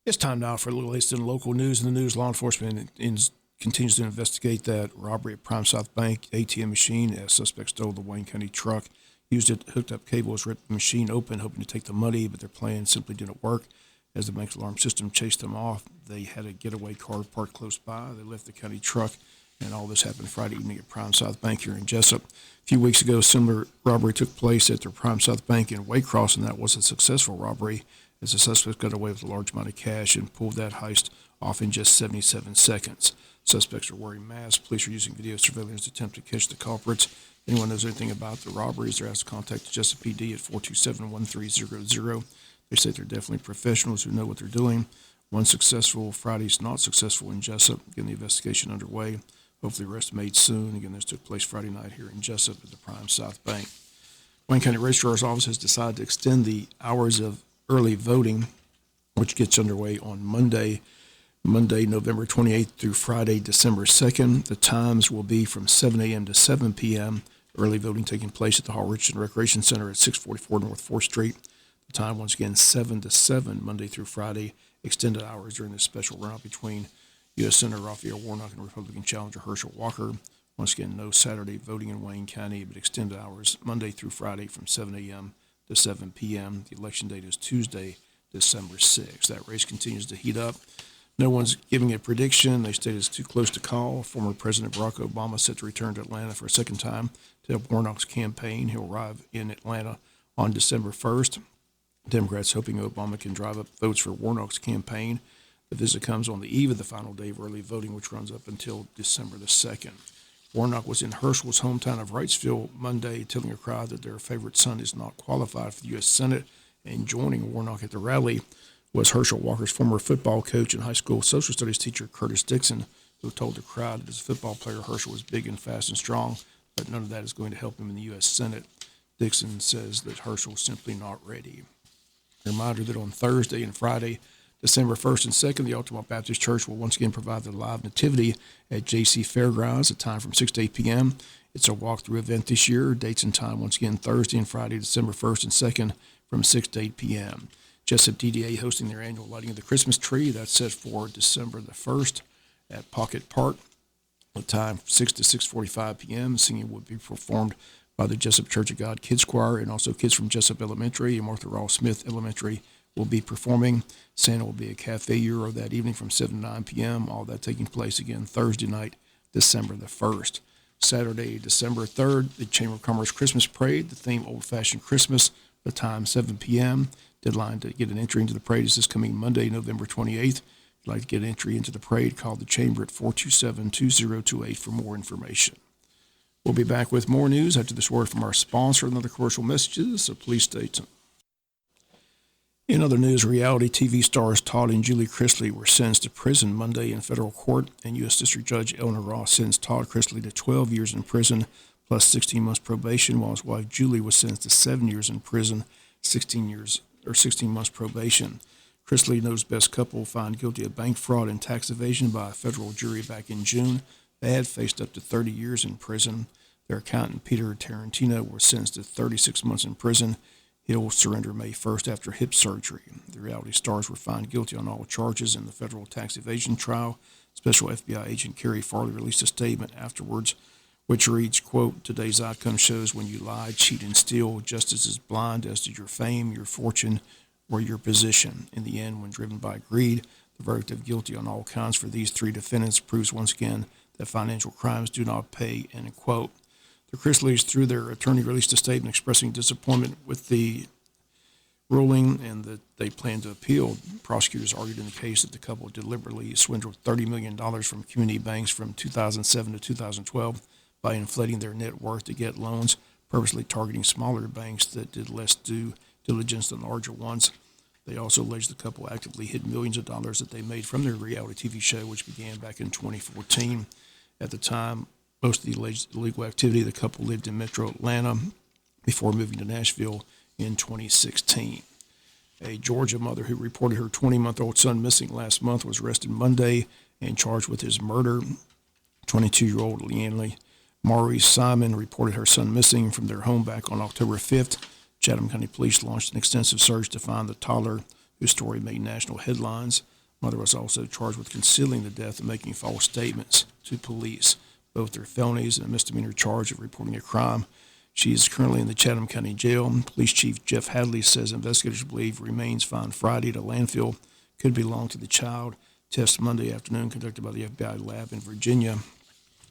It's time now for a little latest in local news. In the news, law enforcement continues to investigate that robbery at Prime South Bank ATM machine as suspects stole the Wayne County truck, used it, hooked up cables, ripped the machine open, hoping to take the money, but their plan simply didn't work. As the bank's alarm system chased them off, they had a getaway car parked close by. They left the county truck, and all this happened Friday evening at Prime South Bank here in Jesup. A few weeks ago, a similar robbery took place at the Prime South Bank in Waycross, and that was a successful robbery as the suspects got away with a large amount of cash and pulled that heist off in just 77 seconds. Suspects are wearing masks. Police are using video surveillance to attempt to catch the culprits. If anyone knows anything about the robberies, they're asked to contact the Jesup PD at 427-1300. They say they're definitely professionals who know what they're doing. One successful, Friday's not successful in Jesup. Again, the investigation underway. Hopefully arrest made soon. Again, this took place Friday night here in Jesup at the Prime South Bank. Wayne County Registrar's Office has decided to extend the hours of early voting, which gets underway on Monday, November 28th through Friday, December 2nd. The times will be from 7 a.m. to 7 p.m. Early voting taking place at the Hall Richardson Recreation Center at 644 North 4th Street. The time, once again, 7 to 7, Monday through Friday. Extended hours during this special runoff between U.S. Senator Raphael Warnock and Republican challenger Herschel Walker. Once again, no Saturday voting in Wayne County, but extended hours Monday through Friday from 7 a.m. to 7 p.m. The election date is Tuesday, December 6th. That race continues to heat up. No one's giving a prediction. They state it's too close to call. Former President Barack Obama set to return to Atlanta for a second time to help Warnock's campaign. He'll arrive in Atlanta on December 1st. Democrats hoping Obama can drive up votes for Warnock's campaign. The visit comes on the eve of the final day of early voting, which runs up until December the 2nd. Warnock was in Herschel's hometown of Wrightsville Monday, telling a crowd that their favorite son is not qualified for the U.S. Senate. And joining Warnock at the rally was Herschel Walker's former football coach and high school social studies teacher, Curtis Dixon, who told the crowd that as a football player, Herschel was big and fast and strong, but none of that is going to help him in the U.S. Senate. Dixon says that Herschel's simply not ready. A reminder that on Thursday and Friday, December 1st and 2nd, the Altamont Baptist Church will once again provide the live nativity at JC Fairgrounds, at time from 6 to 8 p.m. It's a walkthrough event this year. Dates and time, once again, Thursday and Friday, December 1st and 2nd, from 6 to 8 p.m. Jesup DDA hosting their annual lighting of the Christmas tree. That's set for December the 1st at Pocket Park. The time, 6 to 6:45 p.m. Singing will be performed by the Jesup Church of God Kids Choir, and also kids from Jesup Elementary and Martha Rawls Smith Elementary will be performing. Santa will be a Cafe Euro that evening from 7 to 9 p.m. All that taking place again Thursday night, December the 1st. Saturday, December 3rd, the Chamber of Commerce Christmas Parade, the theme Old Fashioned Christmas, the time 7 p.m. Deadline to get an entry into the parade is this coming Monday, November 28th. If you'd like to get an entry into the parade, call the Chamber at 427-2028 for more information. We'll be back with more news after this word from our sponsor and other commercial messages, so please stay tuned. In other news, reality TV stars Todd and Julie Chrisley were sentenced to prison Monday in federal court, and U.S. District Judge Eleanor Ross sentenced Todd Chrisley to 12 years in prison plus 16 months probation, while his wife Julie was sentenced to 7 years in prison, 16 months probation. Chrisley, Knows Best couple, found guilty of bank fraud and tax evasion by a federal jury back in June. They had faced up to 30 years in prison. Their accountant, Peter Tarantino, was sentenced to 36 months in prison. He'll surrender May 1st after hip surgery. The reality stars were found guilty on all charges in the federal tax evasion trial. Special FBI agent Kerry Farley released a statement afterwards, which reads, quote, "Today's outcome shows when you lie, cheat, and steal, justice is blind as to your fame, your fortune, or your position. In the end, when driven by greed, the verdict of guilty on all counts for these three defendants proves once again that financial crimes do not pay," end quote. The Chrisleys, through their attorney, released a statement expressing disappointment with the ruling and that they plan to appeal. Prosecutors argued in the case that the couple deliberately swindled $30 million from community banks from 2007 to 2012 by inflating their net worth to get loans, purposely targeting smaller banks that did less due diligence than larger ones. They also alleged the couple actively hid millions of dollars that they made from their reality TV show, which began back in 2014. At the time, most of the alleged illegal activity, the couple lived in metro Atlanta before moving to Nashville in 2016. A Georgia mother who reported her 20-month-old son missing last month was arrested Monday and charged with his murder. 22-year-old Leanne Maurice Simon reported her son missing from their home back on October 5th. Chatham County Police launched an extensive search to find the toddler, whose story made national headlines. Mother was also charged with concealing the death and making false statements to police. Both are felonies and a misdemeanor charge of reporting a crime. She is currently in the Chatham County Jail. Police Chief Jeff Hadley says investigators believe remains found Friday at a landfill could belong to the child. Tests Monday afternoon conducted by the FBI lab in Virginia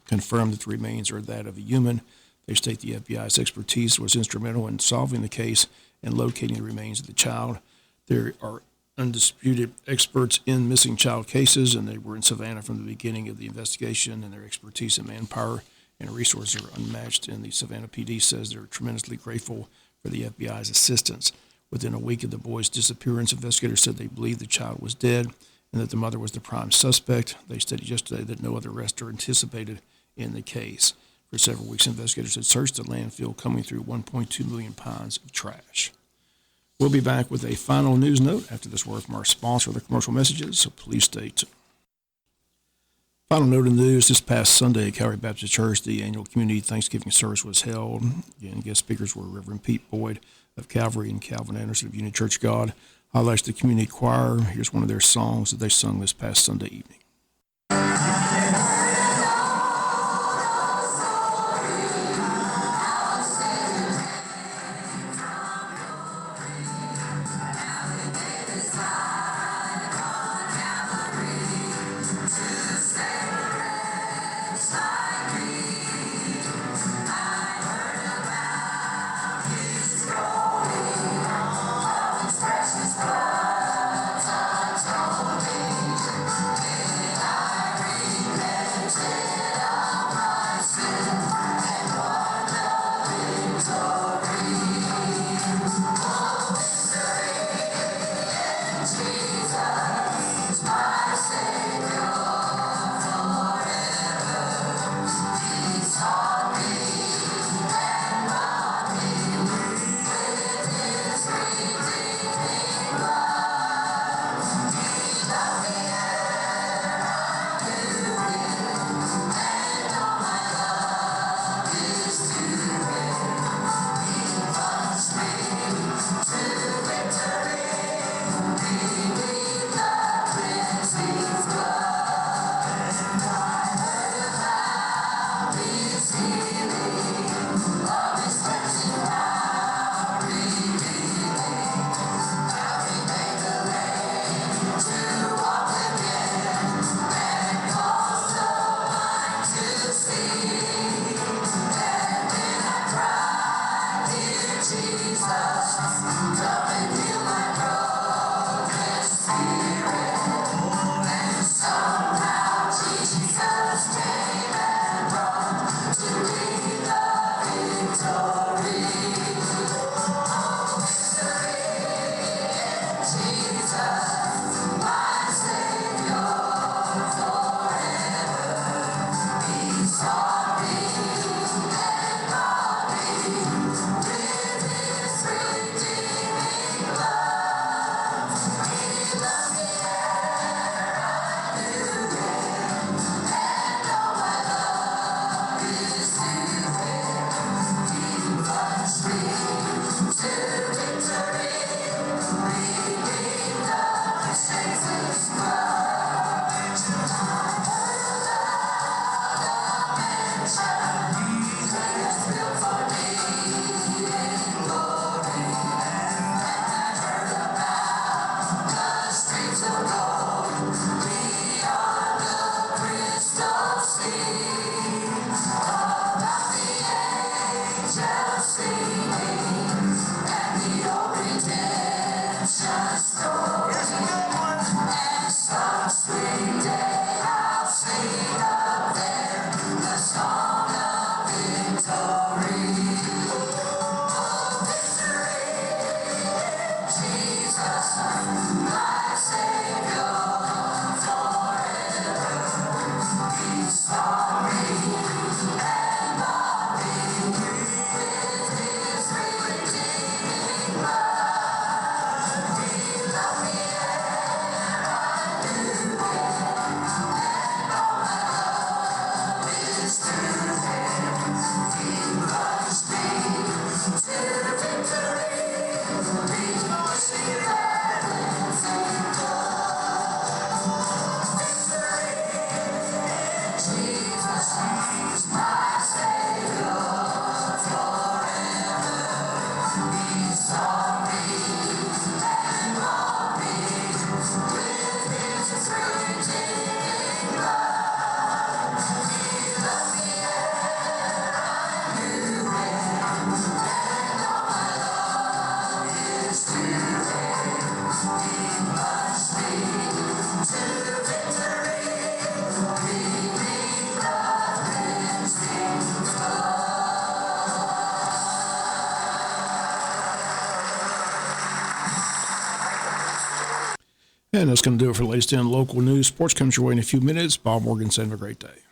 confirmed that the remains are that of a human. They state the FBI's expertise was instrumental in solving the case and locating the remains of the child. There are undisputed experts in missing child cases, and they were in Savannah from the beginning of the investigation, and their expertise and manpower and resources are unmatched. And the Savannah PD says they're tremendously grateful for the FBI's assistance. Within a week of the boy's disappearance, investigators said they believed the child was dead and that the mother was the prime suspect. They stated yesterday that no other arrests are anticipated in the case. For several weeks, investigators had searched the landfill, coming through 1.2 million pounds of trash. We'll be back with a final news note after this word from our sponsor, the commercial messages, so please stay tuned. Final note in the news, this past Sunday at Calvary Baptist Church, the annual community Thanksgiving service was held. Again, guest speakers were Reverend Pete Boyd of Calvary and Calvin Anderson of Union Church of God. Highlights the community choir. Here's one of their songs that they sung this past Sunday evening. And that's going to do it for the latest in local news. Sports comes your way in a few minutes. Bob Morgan, have a great day.